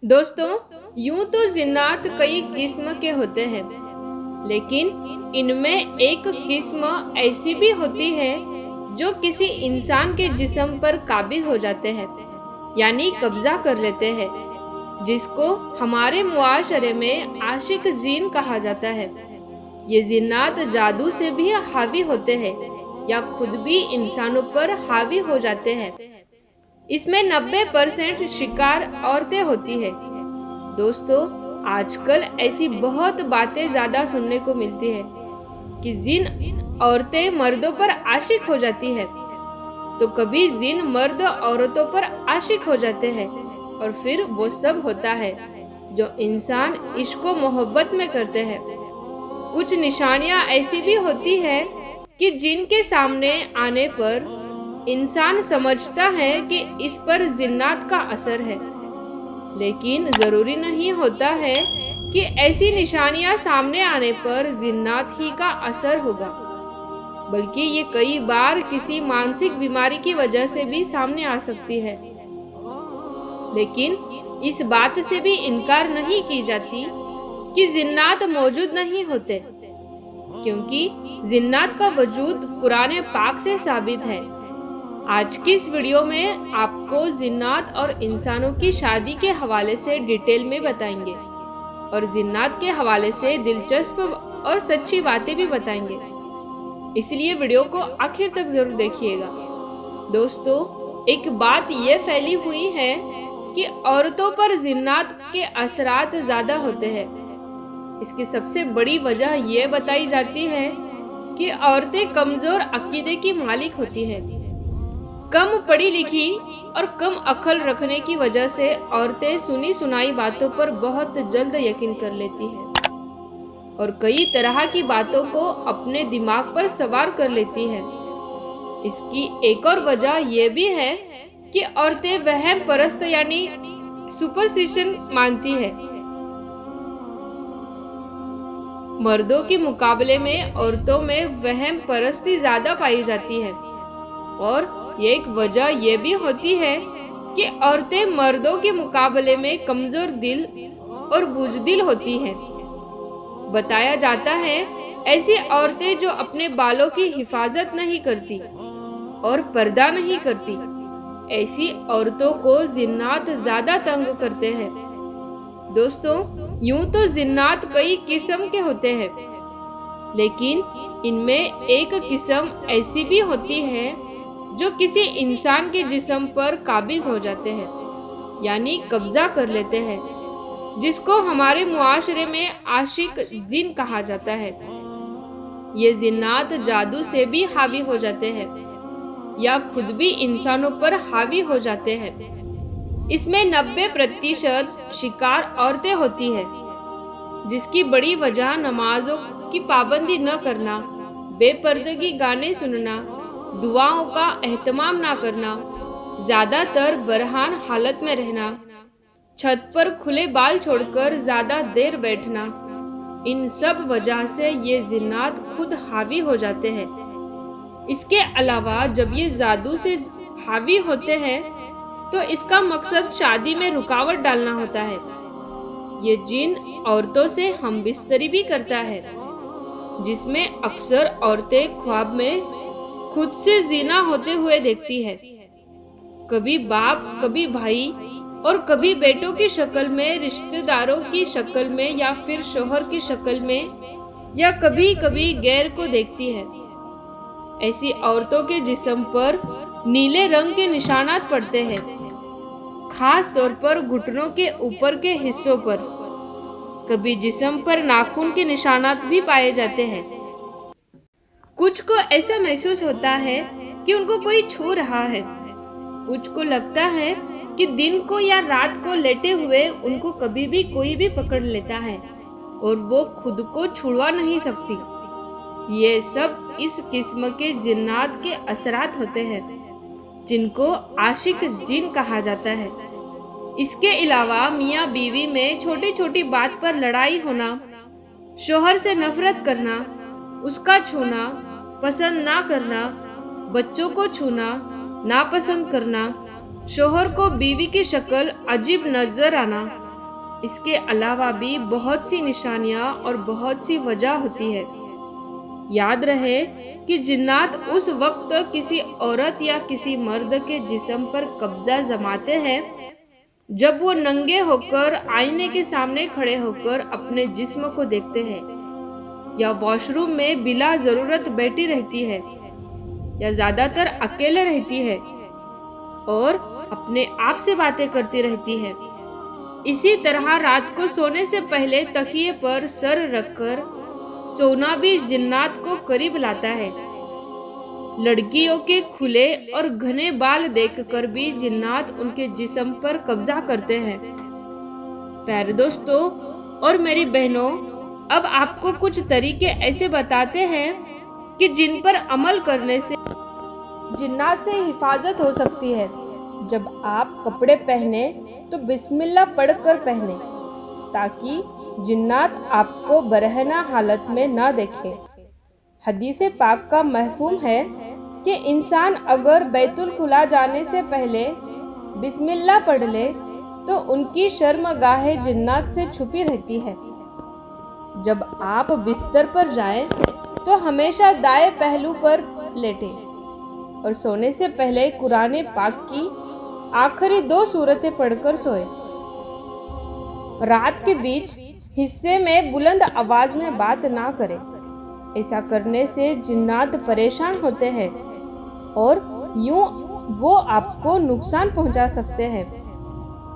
दोस्तों, यूं तो जिन्नात कई किस्म के होते हैं, लेकिन इनमें एक किस्म ऐसी भी होती है जो किसी इंसान के जिस्म पर काबिज हो जाते हैं, यानी कब्जा कर लेते हैं, जिसको हमारे मुआशरे में आशिक जीन कहा जाता है। ये जिन्नात जादू से भी हावी होते हैं या खुद भी इंसानों पर हावी हो जाते हैं। इसमें 90% शिकार औरतें होती है। दोस्तों, आजकल ऐसी बहुत बातें ज्यादा सुनने को मिलती है कि जिन औरतें मर्दों पर आशिक हो जाती है, तो कभी जिन मर्द औरतों पर आशिक हो जाते हैं, और फिर वो सब होता है जो इंसान इश्क व मोहब्बत में करते हैं। कुछ निशानियां ऐसी भी होती है कि जिनके सामने आने पर इंसान समझता है कि इस पर जिन्नात का असर है, लेकिन जरूरी नहीं होता है कि ऐसी निशानियां सामने आने पर जिन्नात ही का असर होगा, बल्कि ये कई बार किसी मानसिक बीमारी की वजह से भी सामने आ सकती है। लेकिन इस बात से भी इनकार नहीं की जाती कि जिन्नात मौजूद नहीं होते, क्योंकि जिन्नात का वजूद कुरान पाक से साबित है। आज की इस वीडियो में आपको जिन्नात और इंसानों की शादी के हवाले से डिटेल में बताएंगे, और जिन्नात के हवाले से दिलचस्प और सच्ची बातें भी बताएंगे, इसलिए वीडियो को आखिर तक जरूर देखिएगा। दोस्तों, एक बात ये फैली हुई है कि औरतों पर जिन्नात के असरात ज्यादा होते हैं। इसकी सबसे बड़ी वजह ये बताई जाती है कि औरतें कमजोर अकीदे की मालिक होती हैं। कम पढ़ी लिखी और कम अक्ल रखने की वजह से औरतें सुनी सुनाई बातों पर बहुत जल्द यकीन कर लेती हैं और कई तरह की बातों को अपने दिमाग पर सवार कर लेती हैं। इसकी एक और वजह यह भी है कि औरतें वहम परस्त यानी सुपरस्टिशन मानती है। मर्दों के मुकाबले में औरतों में वहम परस्ती ज्यादा पाई जाती है, और एक वजह यह भी होती है कि औरतें मर्दों के मुकाबले में कमजोर दिल और बुजदिल होती हैं। बताया जाता है ऐसी औरतें जो अपने बालों की हिफाजत नहीं करती और पर्दा नहीं करती, ऐसी औरतों को जिन्नात ज्यादा तंग करते हैं। दोस्तों, यूं तो जिन्नात कई किस्म के होते हैं, लेकिन इनमें एक किस्म ऐसी भी होती है जो किसी इंसान के जिस्म पर काबिज हो जाते हैं, यानी कब्जा कर लेते हैं, जिसको हमारे मुआशरे में आशिक जिन कहा जाता है। ये जिन्नात जादू से भी हावी हो जाते हैं या खुद भी इंसानों पर हावी हो जाते हैं। इसमें 90% शिकार औरतें होती है, जिसकी बड़ी वजह नमाजों की पाबंदी न करना, बेपर्दगी गाने सुनना, दुआओं का एहतमाम ना करना, ज्यादातर बरहान हालत में रहना, छत पर खुले बाल छोड़कर ज्यादा देर बैठना, इन सब वजह से ये जिन्नात खुद हावी हो जाते हैं। इसके अलावा जब ये जादू से हावी होते हैं तो इसका मकसद शादी में रुकावट डालना होता है। ये जिन औरतों से हम बिस्तरी भी करता है, जिसमें अक्सर औरतें ख्वाब में खुद से जिना होते हुए देखती है, कभी बाप, कभी भाई और कभी बेटों की शक्ल में, रिश्तेदारों की शक्ल में, या फिर शोहर की शक्ल में, या कभी कभी गैर को देखती है। ऐसी औरतों के जिस्म पर नीले रंग के निशानात पड़ते हैं, खास तौर पर घुटनों के ऊपर के हिस्सों पर। कभी जिस्म पर नाखून के निशानात भी पाए जाते हैं। कुछ को ऐसा महसूस होता है कि उनको कोई छू रहा है, कुछ को लगता है कि दिन को या रात को लेटे हुए उनको कभी भी कोई भी पकड़ लेता है और वो खुद को छुड़वा नहीं सकती। ये सब इस किस्म के जिन्नात के असरात होते हैं, जिनको आशिक जिन कहा जाता है। इसके अलावा मियाँ बीवी में छोटी छोटी बात पर लड़ाई होना, शोहर से नफरत करना, उसका छूना, पसंद ना करना, बच्चों को छूना नापसंद करना, शोहर को बीवी की शक्ल अजीब नजर आना। इसके अलावा भी बहुत सी निशानियां और बहुत सी वजह होती है। याद रहे कि जिन्नात उस वक्त किसी औरत या किसी मर्द के जिस्म पर कब्जा जमाते हैं जब वो नंगे होकर आईने के सामने खड़े होकर अपने जिस्म को देखते हैं, या वॉशरूम में बिला जरूरत बैठी रहती है, या ज्यादातर अकेले रहती है और अपने आप से बातें करती रहती है। इसी तरह रात को सोने से पहले तकिए पर सर रखकर सोना भी जिन्नात को करीब लाता है। लड़कियों के खुले और घने बाल देखकर भी जिन्नात उनके जिस्म पर कब्जा करते हैं। प्यारे दोस्तों और मेरी बहनों, अब आपको कुछ तरीके ऐसे बताते हैं कि जिन पर अमल करने से जिन्नात से हिफाजत हो सकती है। जब आप कपड़े पहने तो बिस्मिल्लाह पढ़कर पहने, ताकि जिन्नात आपको बरहना हालत में ना देखे। हदीस पाक का महफूम है कि इंसान अगर बैतुल खुला जाने से पहले बिस्मिल्लाह पढ़ ले तो उनकी शर्मगाह जिन्नात से छुपी रहती है। जब आप बिस्तर पर जाएं तो हमेशा दाएं पहलू पर लेटें और सोने से पहले कुरान पाक की आखिरी 2 सूरतें पढ़कर सोए। रात के बीच हिस्से में बुलंद आवाज में बात ना करें। ऐसा करने से जिन्नात परेशान होते हैं और यूं वो आपको नुकसान पहुंचा सकते हैं।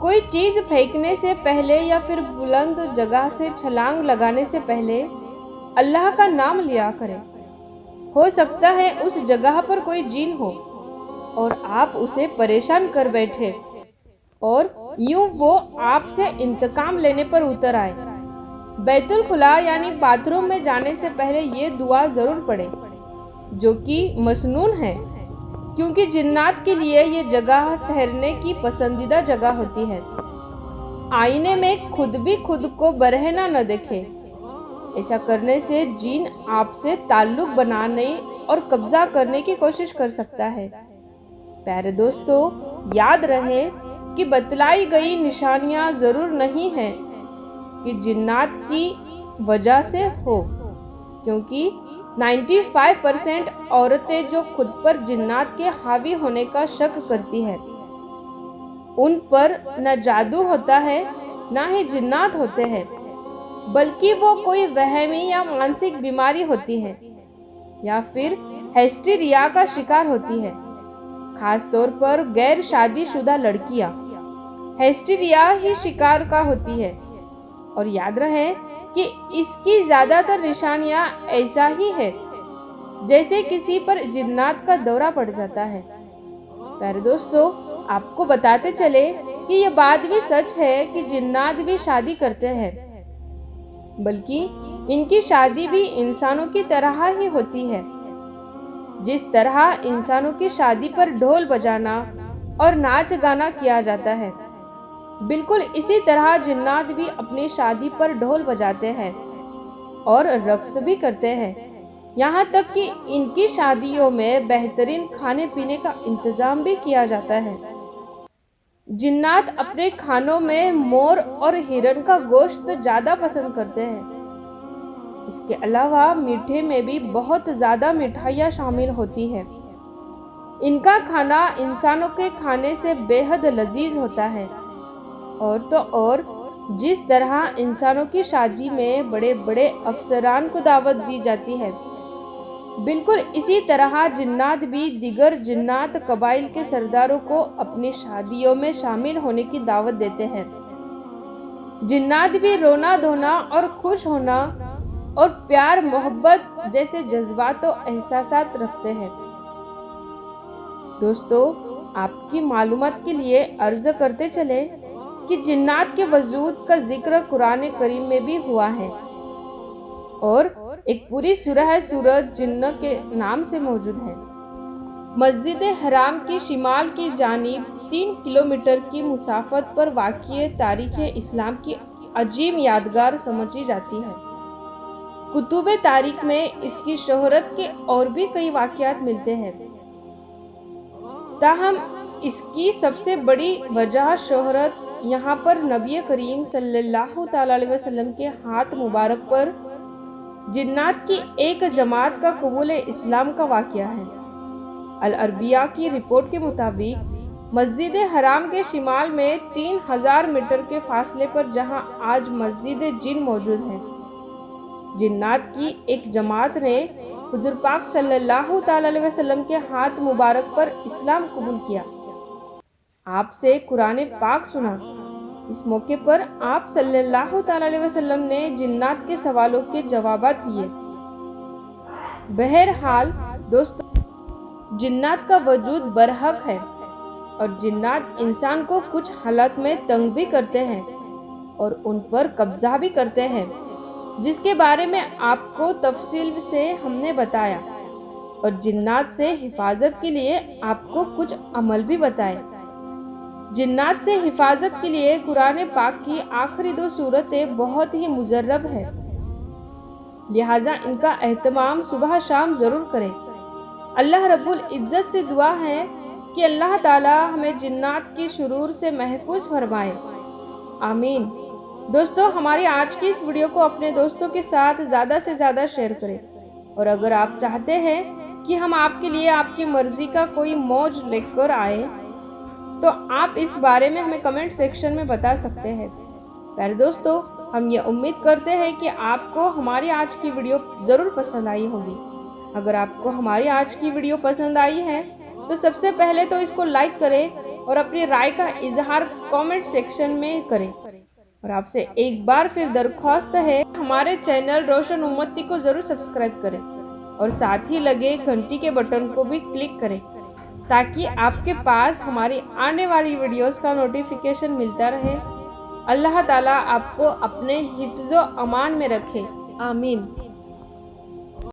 कोई चीज फेंकने से पहले या फिर बुलंद जगह से छलांग लगाने से पहले अल्लाह का नाम लिया करें। हो सकता है उस जगह पर कोई जीन हो और आप उसे परेशान कर बैठे और यूं वो आपसे इंतकाम लेने पर उतर आए। बैतुल खुला यानी बाथरूम में जाने से पहले ये दुआ जरूर पढ़ें, जो कि मसनून है, क्योंकि जिन्नात के लिए ये जगह ठहरने की पसंदीदा जगह होती है। आईने में खुद भी खुद को बरहना न देखे। ऐसा करने से जीन आपसे ताल्लुक बनाने और कब्जा करने की कोशिश कर सकता है। प्यारे दोस्तों, याद रहे कि बतलाई गई निशानियां जरूर नहीं है कि जिन्नात की वजह से हो, क्योंकि 95% औरतें जो खुद पर जिन्नात के हावी होने का शक करती है, उन पर न जादू होता है न ही जिन्नात होते हैं, बल्कि वो कोई वहमी या मानसिक बीमारी होती है या फिर हिस्टीरिया का शिकार होती है। खास तौर पर गैर शादीशुदा लड़कियां हिस्टीरिया ही शिकार का होती है। और याद रहे कि इसकी ज्यादातर निशानियां ऐसा ही है जैसे किसी पर जिन्नात का दौरा पड़ जाता है। प्यारे दोस्तों, आपको बताते चले कि यह बात भी सच है कि जिन्नात भी शादी करते हैं, बल्कि इनकी शादी भी इंसानों की तरह ही होती है। जिस तरह इंसानों की शादी पर ढोल बजाना और नाच गाना किया जाता है, बिल्कुल इसी तरह जिन्नात भी अपनी शादी पर ढोल बजाते हैं और रक्स भी करते हैं। यहाँ तक कि इनकी शादियों में बेहतरीन खाने पीने का इंतजाम भी किया जाता है। जिन्नात अपने खानों में मोर और हिरन का गोश्त ज्यादा पसंद करते हैं। इसके अलावा मीठे में भी बहुत ज्यादा मिठाइयाँ शामिल होती हैं। इनका खाना इंसानों के खाने से बेहद लजीज होता है। और तो और जिस तरह इंसानों की शादी में बड़े बड़े अफसरान को दावत दी जाती है, बिल्कुल इसी तरह जिन्नात भी दिगर जिन्नात कबाइल के सरदारों को अपनी शादियों में शामिल होने की दावत देते हैं। जिन्नात भी रोना धोना और खुश होना और प्यार मोहब्बत जैसे जज्बात और एहसासात रखते हैं। दोस्तों, आपकी मालूमात के लिए अर्ज करते चले कि जिन्नात के वजूद का जिक्र कुरान करीम में भी हुआ है और एक पूरी सूरह सूरत जिन्न के नाम से मौजूद है। मस्जिद हराम की शिमाल की जानिब 3 किलोमीटर की मुसाफत पर वाक़िए तारीख़ इस्लाम की अजीम यादगार समझी जाती है। कुतुब तारीख में इसकी शोहरत के और भी कई वाक़यात मिलते हैं। ताहम इसकी सबसे बड़ी वजह शोहरत यहाँ पर नबी करीम सल्लल्लाहु ताला अलैहि वसल्लम के हाथ मुबारक पर जिन्नात की एक जमात का कबूल इस्लाम का वाक़या है। अल अरबिया की रिपोर्ट के मुताबिक मस्जिद हराम के शिमाल में 3000 मीटर के फासले पर जहां आज मस्जिद जिन मौजूद है, जिन्नात की एक जमात ने हुजूर पाक सल्लल्लाहु ताला अलैहि वसल्लम के हाथ मुबारक पर इस्लाम कबूल किया, आपसे कुरान पाक सुना। इस मौके पर आप सल्लल्लाहु ताला अलैहि वसल्लम ने जिन्नात के सवालों के जवाबात दिए। बहरहाल दोस्तों, जिन्नात का वजूद बरहक है और जिन्नात इंसान को कुछ हालत में तंग भी करते हैं और उन पर कब्जा भी करते हैं, जिसके बारे में आपको तफसील से हमने बताया और जिन्नात से हिफाजत के लिए आपको कुछ अमल भी बताए। जिन्नात से हिफाजत के लिए कुरान पाक की आखिरी 2 सूरतें बहुत ही मुजर्रब है, लिहाजा इनका एहतमाम सुबह शाम ज़रूर करें। अल्लाह रब्बुल इज़्ज़त से दुआ है कि अल्लाह ताला हमें जिन्नात की शुरूर से महफूज फरमाए, आमीन। दोस्तों, हमारी आज की इस वीडियो को अपने दोस्तों के साथ ज़्यादा से ज़्यादा शेयर करें और अगर आप चाहते हैं कि हम आपके लिए आपकी मर्ज़ी का कोई मौज लेकर आए तो आप इस बारे में हमें कमेंट सेक्शन में बता सकते हैं। प्यारे दोस्तों, हम ये उम्मीद करते हैं कि आपको हमारी आज की वीडियो ज़रूर पसंद आई होगी। अगर आपको हमारी आज की वीडियो पसंद आई है तो सबसे पहले तो इसको लाइक करें और अपनी राय का इजहार कमेंट सेक्शन में करें। और आपसे एक बार फिर दरख्वास्त है, हमारे चैनल रोशन उम्मती को ज़रूर सब्सक्राइब करें और साथ ही लगे घंटी के बटन को भी क्लिक करें ताकि आपके पास हमारी आने वाली वीडियोस का नोटिफिकेशन मिलता रहे। अल्लाह ताला आपको अपने हिफ्ज़ो अमान में रखे, आमीन।